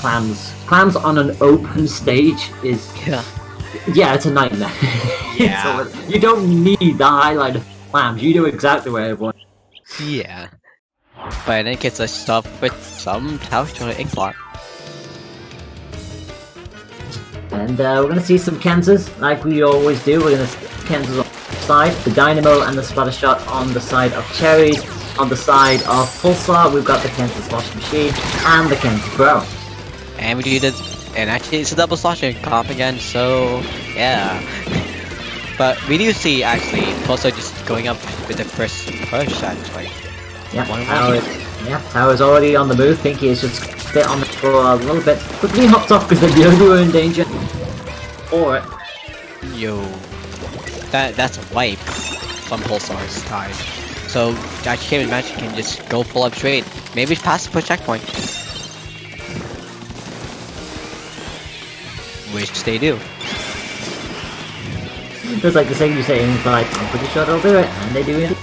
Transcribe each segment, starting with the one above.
clams. Clams on an open stage is... Yeah, it's a nightmare. Yeah. You don't need the highlight of clams. You know exactly where everyone... Yeah. But in any case, let's start with some tower shooter Inkbot. And we're going to see some Kenzas, like we always do. We're going to see Kenzas on the side, the Dynamo and the Splatter Shot on the side of Cherries. On the side of Pulsar, we've got the Kenza Slosh Machine and the Kenza Pro. And we do this, and actually it's a double sloshing comp again, so yeah. But we do see actually Pulsar just going up with the first push actually. Yeah, Tower's already on the move. Pinky is just a bit on the floor a little bit. Quickly hopped off because they were in danger. Or it. Yo. That's a wipe from Pulsar's side. So actually Magic can just go full up straight. Maybe pass the push checkpoint. Which they do. Just like the same you say, it's like, I'm pretty sure they'll do it, and they do it.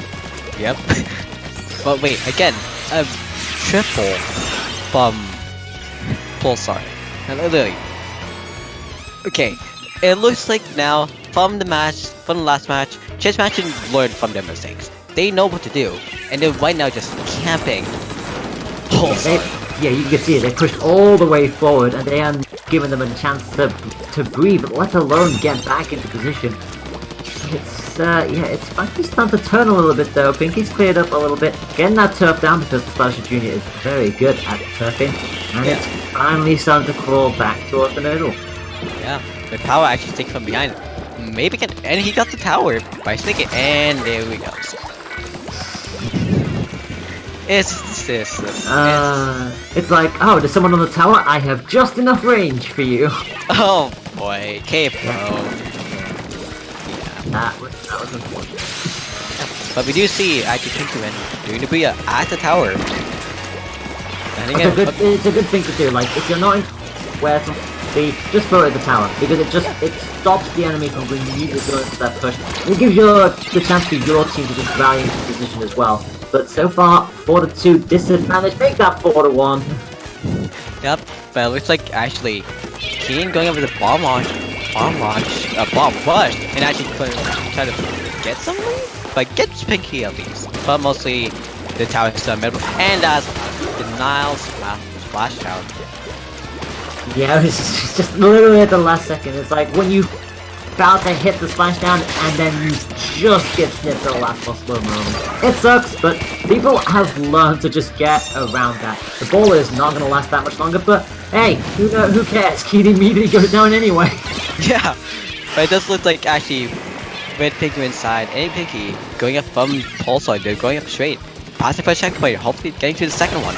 Yep. But wait, again, a triple from Pulsar. Literally. Okay, it looks like now, from the last match, Chess Match learned from their mistakes. They know what to do, and they're right now just camping Pulsar. Yeah, you can see it, they pushed all the way forward, and they haven't given them a chance to breathe, let alone get back into position. It's finally starting to turn a little bit though. Pinky's cleared up a little bit, getting that turf down because the Splasher Jr. is very good at turfing, and it's finally starting to crawl back towards the middle. Yeah, the power actually takes from behind. Maybe can, and he got the tower by sticking, and there we go. It's like, oh, there's someone on the tower. I have just enough range for you. Oh boy, K-Pro. That was unfortunate. But we do see actually Pinkerman doing the Booyah at the tower. And again, it's a good thing to do. Like, if you're not in where something, just throw it at the tower because it stops the enemy from immediately going to that push. It gives you the chance for your team to just rally into position as well. But so far, 4-2 disadvantage. Make that 4-1. Yep, but it looks like actually Keen going over the bomb rush, and actually try to get some lead, but gets Pinky at least. But mostly the tower is still middle, and as denial splash out. Yeah, it's just literally at the last second. It's like when you about to hit the splashdown and then you just get snipped at the last possible moment. It sucks, but people have learned to just get around that. The ball is not going to last that much longer, but hey, who cares? Keen immediately goes down anyway. Yeah, but it does look like actually Red Pinky inside and Pinky going up from Pulsar, they're going up straight. Passing for a checkpoint, hopefully getting to the second one.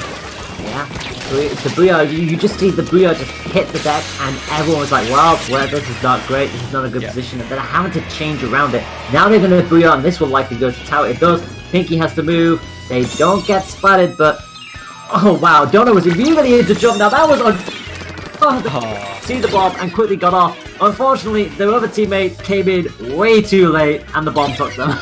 Yeah, the Booyah, you just see the Booyah just hit the deck and everyone was like, well, this is not great, this is not a good position, and they're having to change around it. Now they're going to Booyah and this will likely go to tower. It does. Pinky has to move. They don't get splatted, but... Oh wow, Donna was immediately able to jump. Now that was see the bomb and quickly got off. Unfortunately, their other teammate came in way too late and the bomb took them.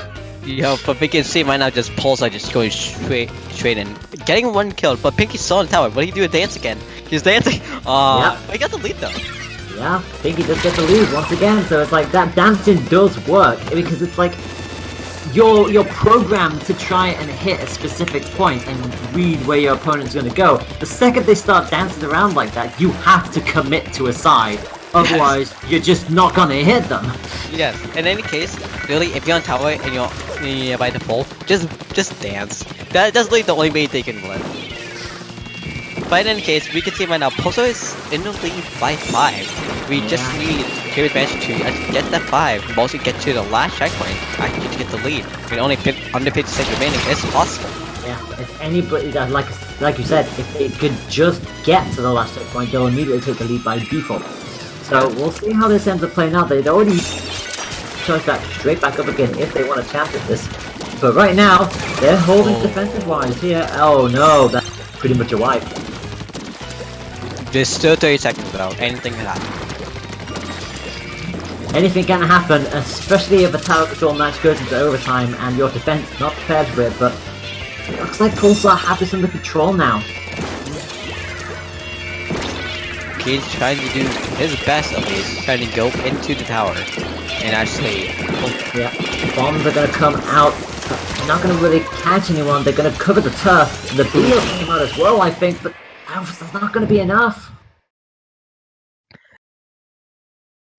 Yo, but we can see right now just Pulsar just going straight in. Getting one kill, but Pinky's still on the tower. What do you do with dance again? He's dancing. But he got the lead though. Yeah, Pinky does get the lead once again, so it's like that dancing does work because it's like you're programmed to try and hit a specific point and read where your opponent's going to go. The second they start dancing around like that, you have to commit to a side. Otherwise, you're just not going to hit them. Yes. In any case, really, if you're on tower and you're by default, just dance. That's really the only way they can win. But in any case, we can see right now, Pulsar is in the lead by 5. We just need to advantage to get that 5, mostly get to the last checkpoint, actually to get the lead. With only under 50 seconds remaining, it's possible. Yeah, if anybody, like you said, if they could just get to the last checkpoint, they'll immediately take the lead by default. So we'll see how this ends up playing out. They'd already charged back straight back up again if they want to chance at this. But right now, they're holding defensive-wise here. Oh no, that's pretty much a wipe. There's still 30 seconds though, anything can happen. Anything can happen, especially if a tower control match goes into overtime and your defense is not prepared for it, but it looks like Pulsar have this under control now. He's trying to do his best at least, trying to go into the tower. And actually... Yeah, bombs are gonna come out. They're not gonna really catch anyone, they're gonna cover the turf. The beetles came out as well, I think, but that's not gonna be enough.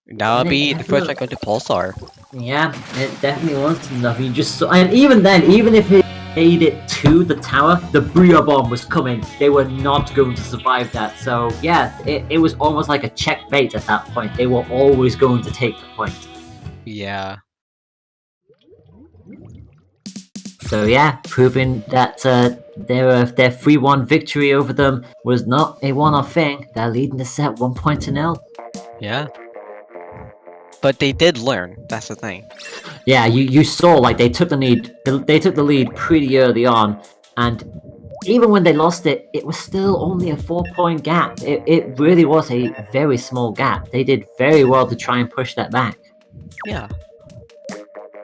That'll be the first one going to Pulsar. Yeah, it definitely wasn't enough. You just saw, and even then, even if it made it to the tower, the Booyah Bomb was coming. They were not going to survive that. So yeah, it was almost like a checkmate at that point. They were always going to take the point. Yeah. So yeah, proving that their 3-1 victory over them was not a one-off thing. They're leading the set 1-0. Yeah. But they did learn. That's the thing. Yeah, you saw like they took the lead. They took the lead pretty early on, and even when they lost it, it was still only a 4-point gap. It really was a very small gap. They did very well to try and push that back. Yeah.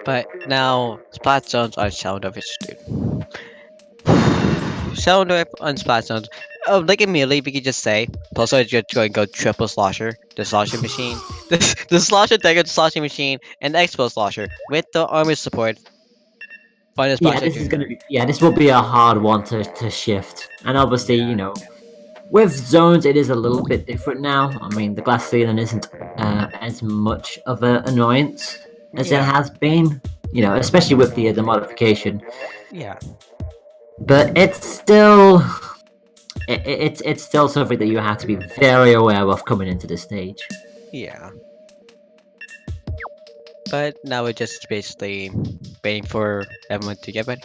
But now Splat Zones are Shelldovich, dude. Shelldove on Splat Zones. Oh, like immediately we could just say Pulsar is just going to go triple slosher, the slosher machine, the slosher dagger slosher machine, and the expo slosher with the armor support. Yeah, this is gonna be this will be a hard one to shift, and obviously you know with zones it is a little bit different now. I mean the glass ceiling isn't as much of an annoyance as it has been, you know, especially with the modification. Yeah. But it's still it's still something that you have to be very aware of coming into this stage. Yeah. But now we're just basically waiting for everyone to get ready.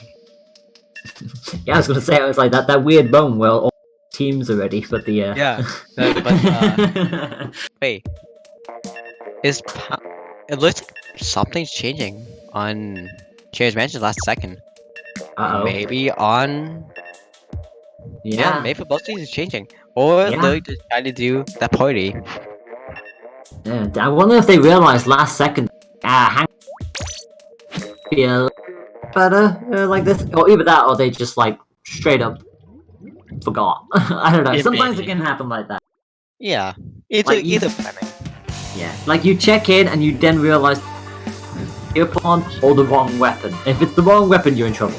Yeah, I was gonna say, I was like that weird moment where all teams are ready for the Yeah, wait. It looks like something's changing on Cherry's Mansion last second. Uh-oh. Maybe on... Yeah. maybe both things is changing. Or they're just trying to do that party. Yeah, I wonder if they realized last second, hang be a little better like this, or either that, or they just like straight up forgot. I don't know. Sometimes it can happen like that. Yeah, it's like either planning. Yeah, like you check in and you then realize you're upon or the wrong weapon. If it's the wrong weapon, you're in trouble.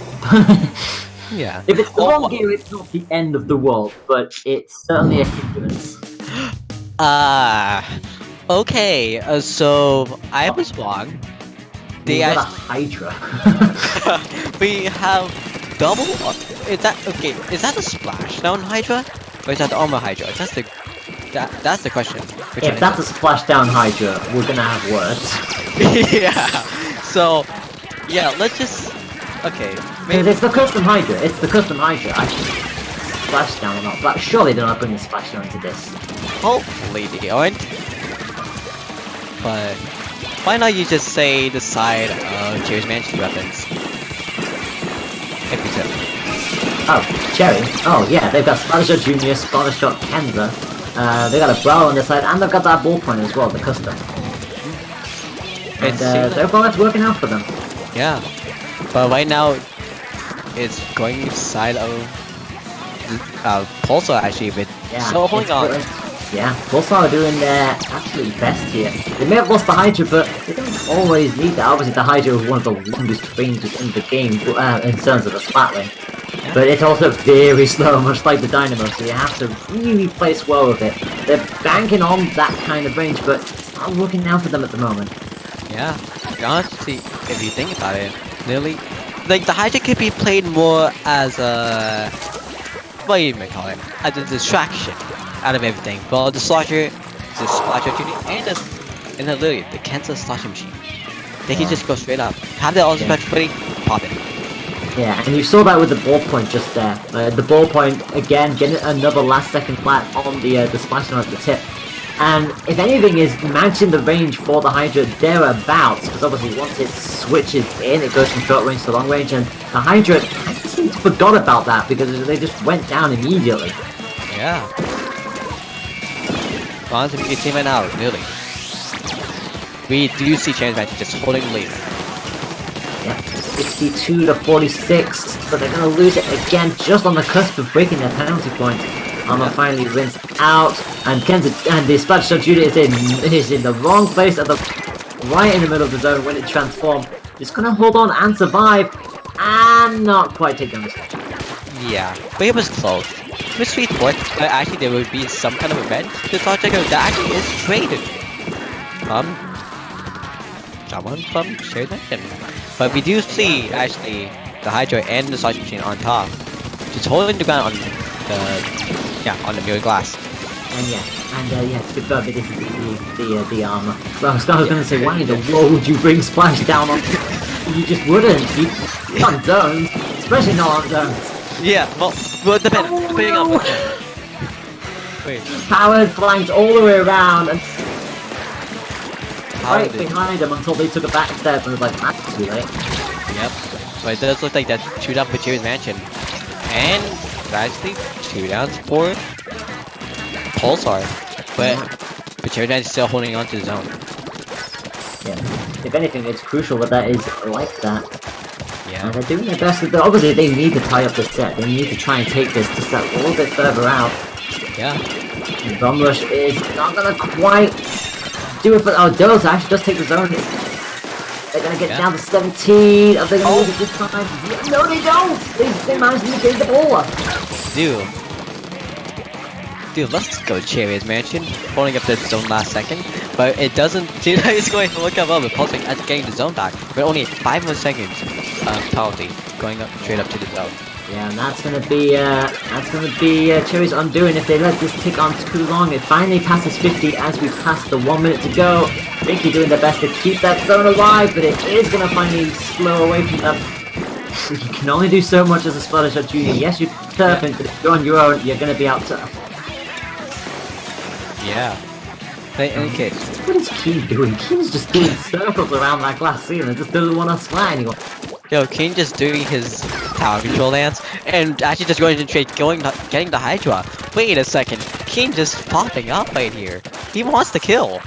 Yeah. If it's the wrong gear, it's not the end of the world, but it's certainly a hindrance. Okay, so I was wrong. They got a Hydra. We have double... Is that... Okay, is that the Splashdown Hydra? Or is that the Armor Hydra? That's the question. If that's a Splashdown Hydra, we're gonna have words. Yeah, so... Yeah, let's just... Okay, maybe... It's the custom Hydra. It's the custom Hydra. Splashdown or not, but surely they're not bringing Splashdown to this. Hopefully they aren't. But why not you just say the side of Cherry's Mansion weapons? If you could. Oh, Cherry? Oh yeah, they've got Splattershot Junior, Splattershot Kenza. They got a Bro on this side, and they've got that ballpoint as well, the custom. And so far it's working out for them. Yeah, but right now it's going inside of Pulsar actually, but so holding on. Yeah, Pulsar are doing their absolute best here. They may have lost the Hydra, but they don't always need that. Obviously, the Hydra is one of the longest ranges in the game in terms of the splatling. Yeah. But it's also very slow, much like the Dynamo, so you have to really place well with it. They're banking on that kind of range, but it's not working out for them at the moment. Yeah, honestly, if you think about it, really, like the Hydra could be played more as a... what do you even call it? As a distraction out of everything. Well, the Slosher, the Splasher Junior, and literally the Kenza Slosher machine. They can just go straight up. Have their ultimate ready, pop it. Yeah, and you saw that with the ballpoint just there. The ballpoint, again, getting another last second flat on the Splashdown at the tip. And if anything is matching the range for the Hydra thereabouts, because obviously once it switches in, it goes from short range to long range, and the Hydra kind of seems to forgot about that because they just went down immediately. Yeah. Honestly, we can see right now, really. We do see Cherry's Mansion just holding the lead. Yeah, 62 to 46, but they're going to lose it again just on the cusp of breaking their penalty point. Armor finally rinsed out. And the Splatoon Junior is in the wrong place right in the middle of the zone when it transforms. It's gonna hold on and survive, and not quite take down the stage. Yeah, but it was close. Mystery thought that actually there would be some kind of event to Sergeant that actually is traded from someone from Shared Nation. But we do see actually the Hydra and the Sergeant Machine on top, just holding the ground on the mirror glass. And to confirm it is the armor. So I was gonna say, why in the world would you bring Splash down on? You just wouldn't. You on zones, especially not on zones. Yeah, well, depending on what. Wait. Powered flanked all the way around and How right did- behind them until they took a back step and was like, that's too late. Yep. But it does look like that shootout for Cherry's Mansion. And actually, shootouts for Pulsar. But Cherry's Mansion is still holding on to the zone. Yeah. If anything, it's crucial that is like that. Yeah. And they're doing their best. Obviously, they need to tie up the set. They need to try and take this to step a little bit further out. Yeah. And Bomb Rush is not gonna quite do it for. Oh, Dose actually does take the zone. They're gonna get down to 17. Are they gonna lose it this time? Yeah, no, they don't! They managed to get the ball. Dude, let's go Cherry's Mansion. Holding up the zone last second. But it doesn't seem like it's going to look up well with Pulsar as getting the zone back. But only 5 more seconds penalty going up straight up to the zone. Yeah, and that's gonna be Cherry's undoing if they let this tick on too long. It finally passes 50 as we pass the 1 minute to go. Vicky doing their best to keep that zone alive, but it is gonna finally slow away from them. You can only do so much as a Splatoon Junior. Yes, you're perfect, but if you're on your own, you're gonna be out tough. Yeah. But in any case. What is Keen doing? Keen's just doing circles around that glass ceiling, just doesn't want to fly anymore. Yo, Keen just doing his tower control dance and actually just going to trade, getting the Hydra. Wait a second, Keen just popping up right here. He wants to kill.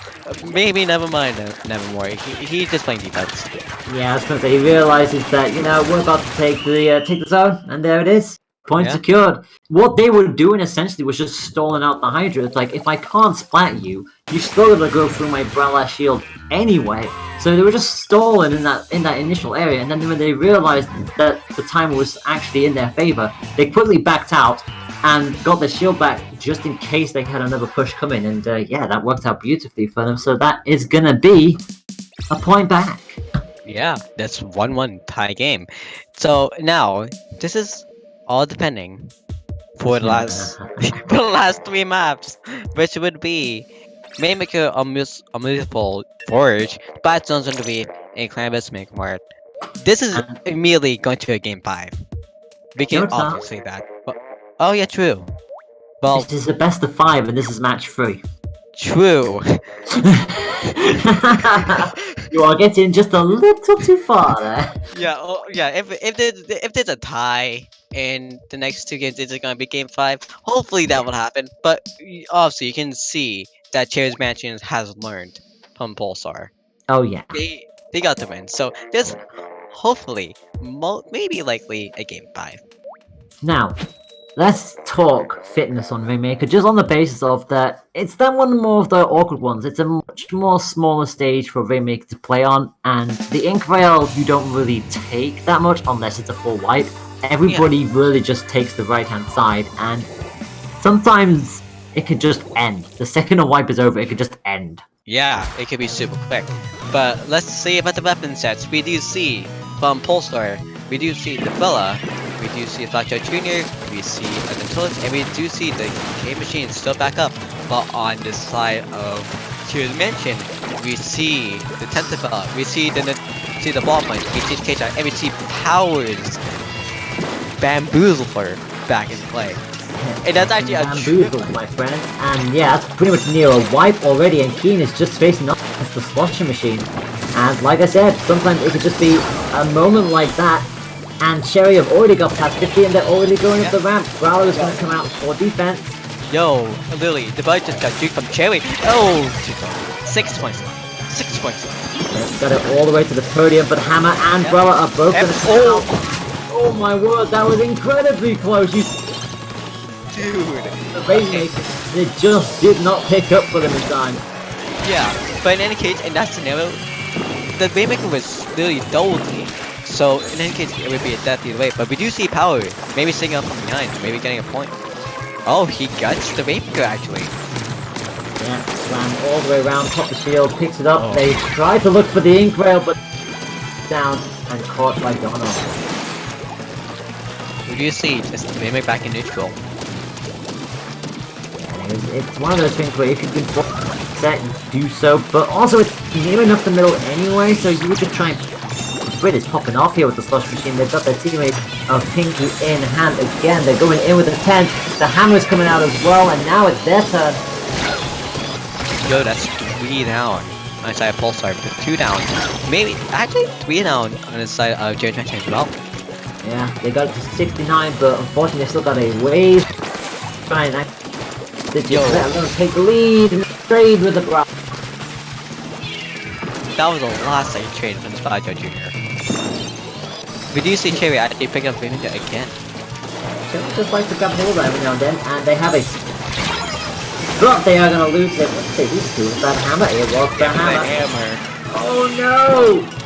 Maybe never mind, nevermore. He's just playing defense. Yeah, I was gonna say he realizes that we're about to take the zone, and there it is. Point secured. What they were doing essentially was just stalling out the Hydra. It's like, if I can't splat you, you're still gonna go through my Brella shield anyway. So they were just stalling in that initial area, and then when they realized that the timer was actually in their favor, they quickly backed out and got their shield back just in case they had another push coming. And yeah, that worked out beautifully for them. So that is gonna be a point back. Yeah, that's 1-1 tie game. So now, this is all depending for the last 3 maps, which would be Mainmaker, Unmusical Forge, Bad Zone's going to be in Clanbus Make Mart. This is immediately going to a game 5. We can obviously say that. But, oh yeah, true. Well, this is the best of 5, and this is match 3. True. You are getting just a little too far there. Yeah, yeah. If there's a tie in the next 2 games, it's gonna be game 5. Hopefully that will happen. But obviously, you can see that Cherry's Mansion has learned from Pulsar. Oh yeah. They got the win. So there's hopefully, maybe likely a game 5. Now, let's talk fitness on Rainmaker, just on the basis of that it's then one more of the awkward ones. It's a much more smaller stage for Rainmaker to play on, and the Ink Rail you don't really take that much unless it's a full wipe. Everybody really just takes the right hand side, and sometimes it could just end. The second a wipe is over, it could just end. Yeah, it could be super quick. But let's see about the weapon sets. We do see from Pulsar, we do see the Villa, we do see Blackjack Jr., we see the Nautilus, and we do see the Game Machine still back up. But on this side of Cherry's Mansion, we see the Tentafella, we see the ball point, we see the K-Shot, and we see Powers Bamboozler back in play. And that's actually a bamboozled, my friends. And yeah, that's pretty much near a wipe already, and Keen is just facing up against the Slosher Machine. And like I said, sometimes it could just be a moment like that, and Cherry have already got past 50 and they're already going up the ramp. Growler is going to come out for defense. Yo, Lily, the bug just got juked from Cherry. Oh, 6 points left. 6 points left. Let's got it all the way to the podium, but Hammer and Growler are both going to come out. Oh my word, that was incredibly close. Dude. The Rainmaker They just did not pick up for them in time. Yeah, but in any case, in that scenario, the Waymaker was really dolly. So in any case, it would be a death either way. But we do see power, maybe sticking up from behind, maybe getting a point. Oh, he guts the Waymaker actually. Yeah, slam all the way around, pop the shield, picks it up. They try to look for the ink rail, but down and caught by Donald. We do see just the Waymaker back in neutral. It's one of those things where if you can set, you do so, but also it's near enough the middle anyway, so you would just try and... Brit is popping off here with the slush machine. They've got their teammate of Pinky in hand again. They're going in with a 10. The hammer's coming out as well, and now it's their turn. Yo, that's 3 down on the side of Pulsar, 2 down. Maybe, actually 3 down on the side of Jared Mansion as well. Yeah, they got it to 69, but unfortunately they still got a wave. Try and did you let alone take the lead and trade with the bra. That was the last second trade from Spyjo Jr. We do see Cherry actually picking up Waymaker again. Cherry just likes to grab hold of that every now and then, and they have a... But they are going to lose it. Let's say these two with that hammer. It was the hammer. Oh no!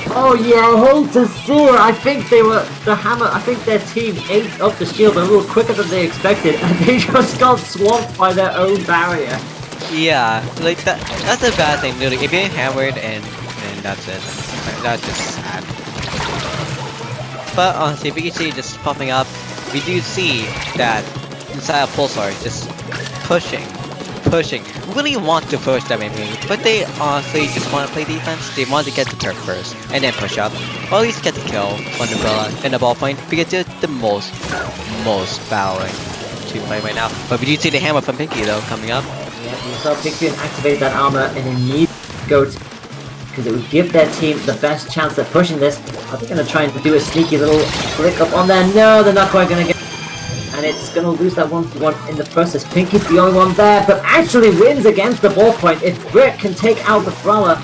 Oh yeah, hold to Sewer. I think they were the hammer. I think their team ate up the shield a little quicker than they expected, and they just got swamped by their own barrier. Yeah, like that's a bad thing, really. If you're hammered and that's it. That's just sad. But honestly, we can see just popping up. We do see that inside of Pulsar is just pushing. Really want to push that maybe, but they honestly just want to play defense. They want to get the turf first and then push up, or at least get the kill on the umbrella and the ballpoint because they're the most fouling to play right now. But we do see the hammer from Pinky though coming up. Yeah, you saw Pinky activate that armor and then need to go to, because it would give their team the best chance at pushing this. Are they going to try and do a sneaky little flick up on there? No, they're not quite going to get. And it's going to lose that 1-for-1 in the process. Pinky's the only one there, but actually wins against the ballpoint. If Brick can take out the Brawler,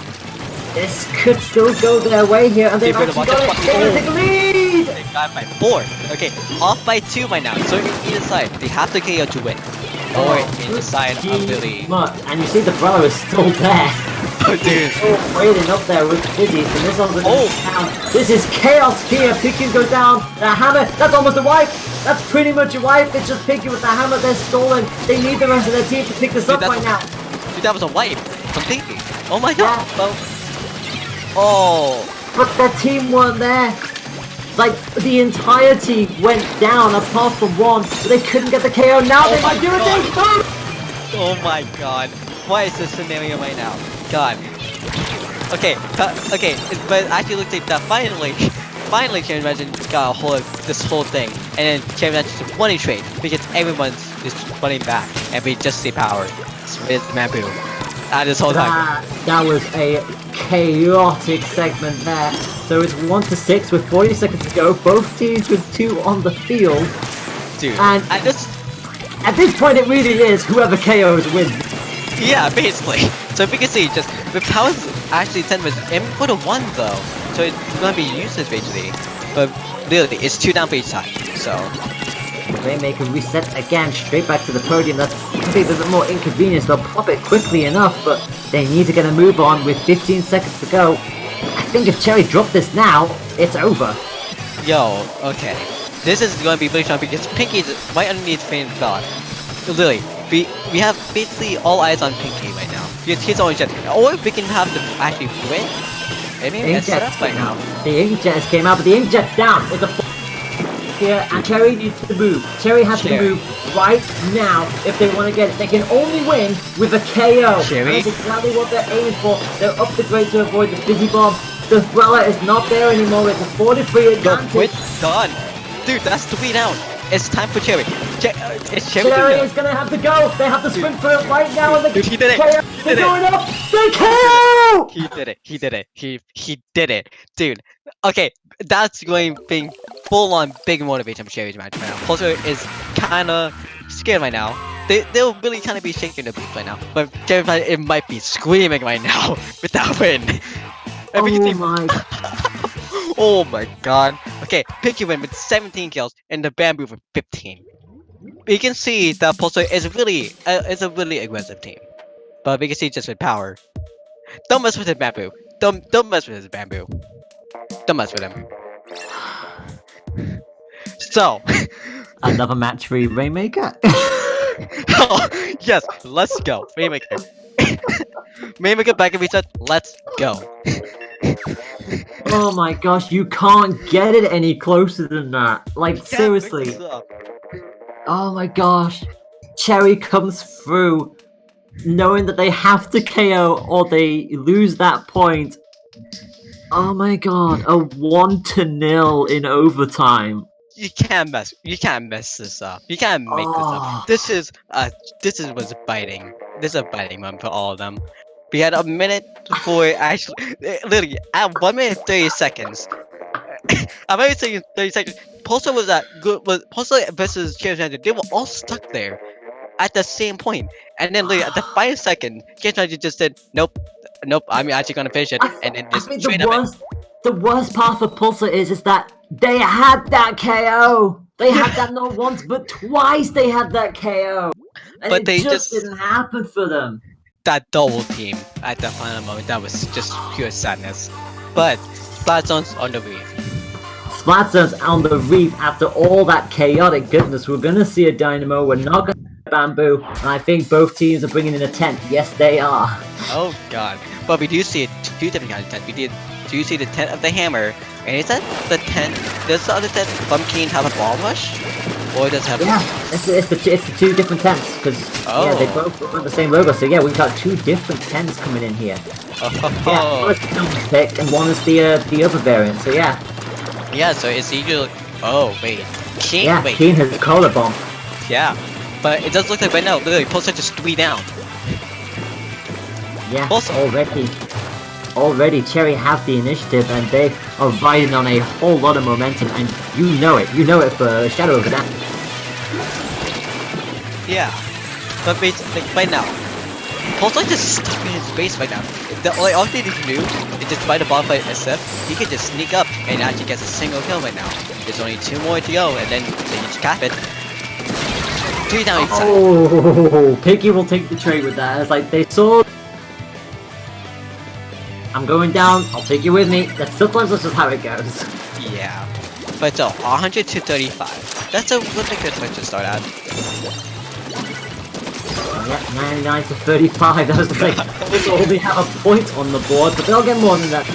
this could still go their way here, and they've actually got it. They're going to take the lead! They got by 4. Okay, off by 2 by now. So either side, they have to KO to win. Or in the side of the lead. And you see the Brawler is still there. Oh, dude. Oh, waiting up there with Fizzies, and this one's going down. This is chaos here. Pinky goes down. The hammer, that's almost a wipe. That's pretty much a wipe. It's just Pinky with the hammer. They're stolen. They need the rest of their team to pick this up right now. Dude, that was a wipe from Pinky. Oh my god. Yeah. Oh. But their team weren't there. Like, the entire team went down apart from one. But they couldn't get the KO. Now they might do it. Oh my god. Why is this scenario right now? God. Okay, but actually looks like that finally Cherry Mansion got a hold of this whole thing, and then Cherry Mansion just won a trade because everyone's just running back, and we just see power with Mabu this whole time. That was a chaotic segment there. So it's 1-6 with 40 seconds to go. Both teams with 2 on the field. Dude, and at this point it really is whoever KOs wins. Yeah, basically. So we can see just with powers actually 10 was aiming for the 1 though, so it's gonna be useless basically. But literally, it's 2 down for each side. So Rainmaker reset again, straight back to the podium. That's probably a bit more inconvenience. They'll pop it quickly enough, but they need to get a move on with 15 seconds to go. I think if Cherry dropped this now, it's over. Yo, okay. This is going to be really strong because Pinky is right underneath Fane's God. Literally, we have basically all eyes on Pinky right now. Because he's only jet. Or we can have them actually win. Maybe that's set up by now. The Inkjets came out, but the Inkjet's down. It's a here, and Cherry needs to move. Cherry has to move right now if they want to get it. They can only win with a KO. Cherry? That's exactly what they're aiming for. They're up the grade to avoid the Fizzy Bomb. The Umbrella is not there anymore. It's a 4-3 advantage. Done. Dude, that's 3 down. It's time for Cherry. It's Cherry. Cherry is gonna have to go. They have to sprint for it right now. And dude, he did it. They're going up. They KO. He did it. He did it. Dude. Okay, that's going being full on big motivation for Cherry's match right now. Pulsar is kinda scared right now. They'll really kind of be shaking the boots right now. But Cherry it might be screaming right now with that win. Oh my. Oh my god. Okay, Pinky win with 17 kills and the Bamboo with 15. we can see that Pulsar is a really aggressive team. But we can see just with power. Don't mess with his bamboo. Don't mess with his bamboo. Don't mess with him. So, Another match for Rainmaker. yes, let's go. Rainmaker. Rainmaker back and reset. Let's go. Oh my gosh, you can't get it any closer than that. Like, seriously. Oh my gosh. Cherry comes through knowing that they have to KO or they lose that point. Oh my god, a 1-0 in overtime. You can't mess this up. You can't make this up. This was biting. This is a biting moment for all of them. We had a minute for actually literally at 1 minute 30 seconds. I'm only saying 30 seconds. Pulsar was at good was Pulsar versus Cherry Ranger, they were all stuck there at the same point. And then literally at the 5 second, Cherry Ranger just said, Nope, I'm actually gonna finish it, and then just I think straight up the worst part for Pulsar is that they had that KO. They had that not once but twice. They had that KO, and But it they just just- didn't happen for them. that double team at the final moment, that was just pure sadness. But Splatzone's on the reef. Splatzone's on the reef after all that chaotic goodness. We're gonna see a Dynamo. We're not gonna see a Bamboo, and I think both teams are bringing in a tent. Yes, they are. Oh god. But we do see two different kinds of tents. We do see the tent of the hammer, and is that the tent? Does the other tent Bumpkin have a ball rush? Or does it have Yeah, it's the two different tents because yeah, they both have the same logo. So yeah, we've got two different tents coming in here. Yeah, one is the Film's pick and one is the other variant. So yeah. Yeah, so it's either oh wait. Keen Yeah, wait. Keen has a collar bomb. Yeah. But it does look like right now, literally Pulsar just 3 down. Yeah, Also- already Cherry have the initiative and they are riding on a whole lot of momentum and you know it for Shadow over that. Yeah. But like right now, Pulsar just stuck in his base right now. All he needs to do is just fight a bonfire SF. He can just sneak up and actually gets a single kill right now. There's only 2 more to go and then they just cap it. 3 down inside. Oh, Piggy will take the trade with that. It's like they saw. I'm going down. I'll take you with me. Sometimes that's just how it goes. Yeah. But so 100 to 35. That's a really good place to start at. Yeah, 99 to 35. That was the thing. They only have a point on the board, but they'll get more than that.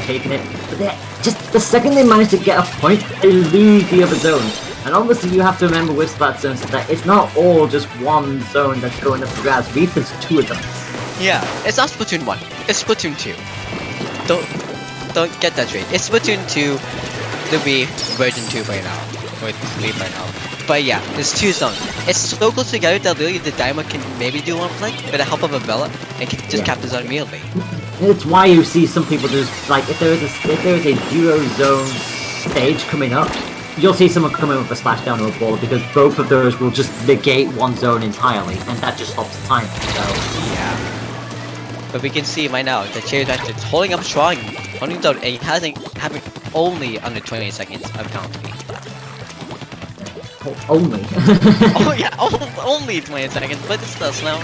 Taking it, but they just the second they manage to get a point, they lose the other zone. And obviously, you have to remember with Splat zones that it's not all just one zone that's going up for grabs. Reef is 2 of them. Yeah, it's not Splatoon 1. It's Splatoon 2. Don't get that straight. It's Splatoon 2, the Wii version 2 right now. Or 3 right now. But yeah, there's 2 zones. It's so close together that literally the Dynamo can maybe do one flank with the help of a Bella and can just cap the zone immediately. It's why you see some people just like if there is a duo zone stage coming up, you'll see someone come in with a splashdown or a ball because both of those will just negate one zone entirely, and that just stops the time. So Yeah. But we can see right now that Cherry Ranger is holding up strong, holding down, and he having only under 20 seconds of count speed. only. Oh yeah, only 20 seconds, but it's still slow.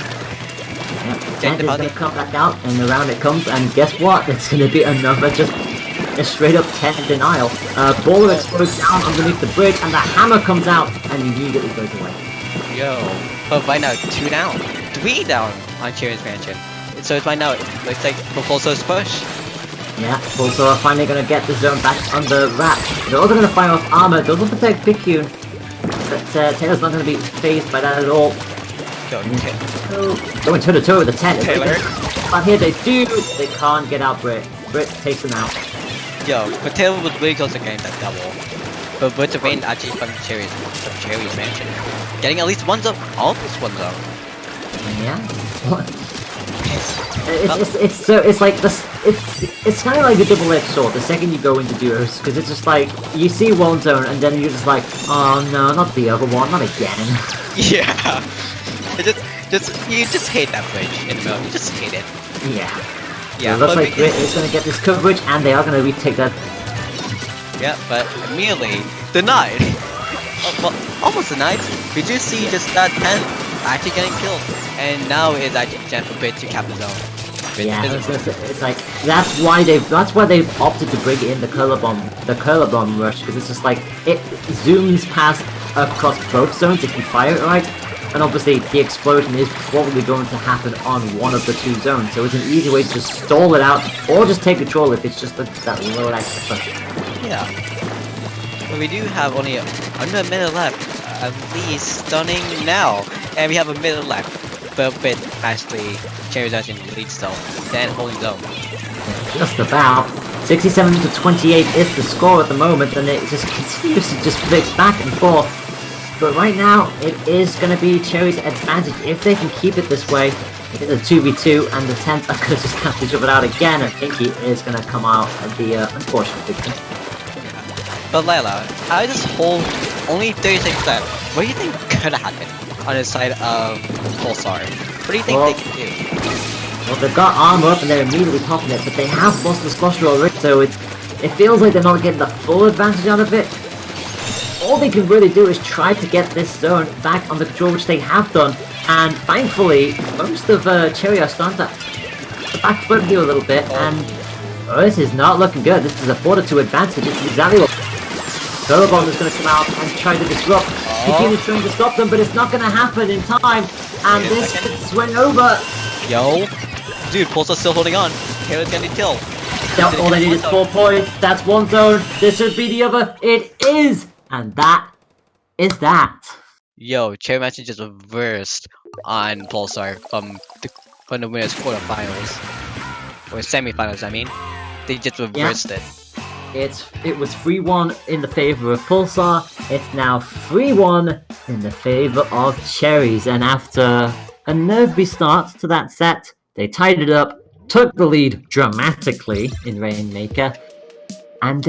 Tent is gonna come back out, and around it comes, and guess what? It's gonna be another just a straight up tent denial. Baller explodes down underneath the bridge, and the hammer comes out, and immediately goes away. Yo, but right now 2 down, 3 down on Cherry's Mansion. So it's right now, it looks like Pulsar's push. Yeah, Pulsar are finally gonna get the zone back under wrap. They're also gonna fire off armor, doesn't protect Picune. But Taylor's not gonna be phased by that at all. Yo, Going toe to toe with the tent. Taylor. But here they do. They can't get out Brit. Brit takes them out. Yo, but Taylor was really close to getting that double. But with the rain actually from Cherry's Mansion. Getting at least 1 zone, almost 1 zone. Yeah. It's like this. It's kind of like a double-edged sword. The second you go into duos, because it's just like you see one zone and then you're just like, oh no, not the other one, not again. Yeah. You just hate that bridge in the middle. You just hate it. Yeah. Yeah. So it looks like Brit is going to get this coverage, and they are going to retake that. Yeah, but immediately denied. Oh, well, almost denied. We do see just that 10 actually getting killed, and now is actually a chance for Bit to cap the zone. Yeah, it's like that's why they've opted to bring in the curler bomb rush, because it's just like it zooms past across both zones if you fire it right, and obviously the explosion is probably going to happen on one of the two zones, so it's an easy way to just stall it out or just take control if it's just that little extra push. Yeah, but we do have only under a minute left, at least stunning now, and we have a minute left. But actually, Cherry's actually leads though, then holding zone. Just about. 67 to 28 is the score at the moment, and it just continues to just flips back and forth. But right now, it is going to be Cherry's advantage if they can keep it this way. It is a 2v2, and the Tents are going to just cancel each other out again. I think he is going to come out and be unfortunate victim. But Layla, I just hold only 30 seconds left. What do you think could happen on the side of Pulsar? What do you think they can do? Well, they've got armor up and they're immediately popping it, but they have lost the squash already, so it feels like they're not getting the full advantage out of it. All they can really do is try to get this zone back on the control, which they have done, and thankfully, most of Cherry are starting to back foot here a little bit, and this is not looking good. This is a 4-2 advantage. This is exactly what Turbomb is going to come out and try to disrupt. Kikine is trying to stop them, but it's not going to happen in time, and this could swing over. Yo, dude, Pulsar's still holding on. Taylor's gonna kill. All they need is 4 points. That's one zone. This should be the other. It is, and that is that. Yo, Cherry match just reversed on Pulsar from the winners quarterfinals or semifinals. I mean, they just reversed it. It was 3-1 in the favor of Pulsar. It's now 3-1 in the favor of Cherries, and after a nervy start to that set, they tied it up, took the lead dramatically in Rainmaker, and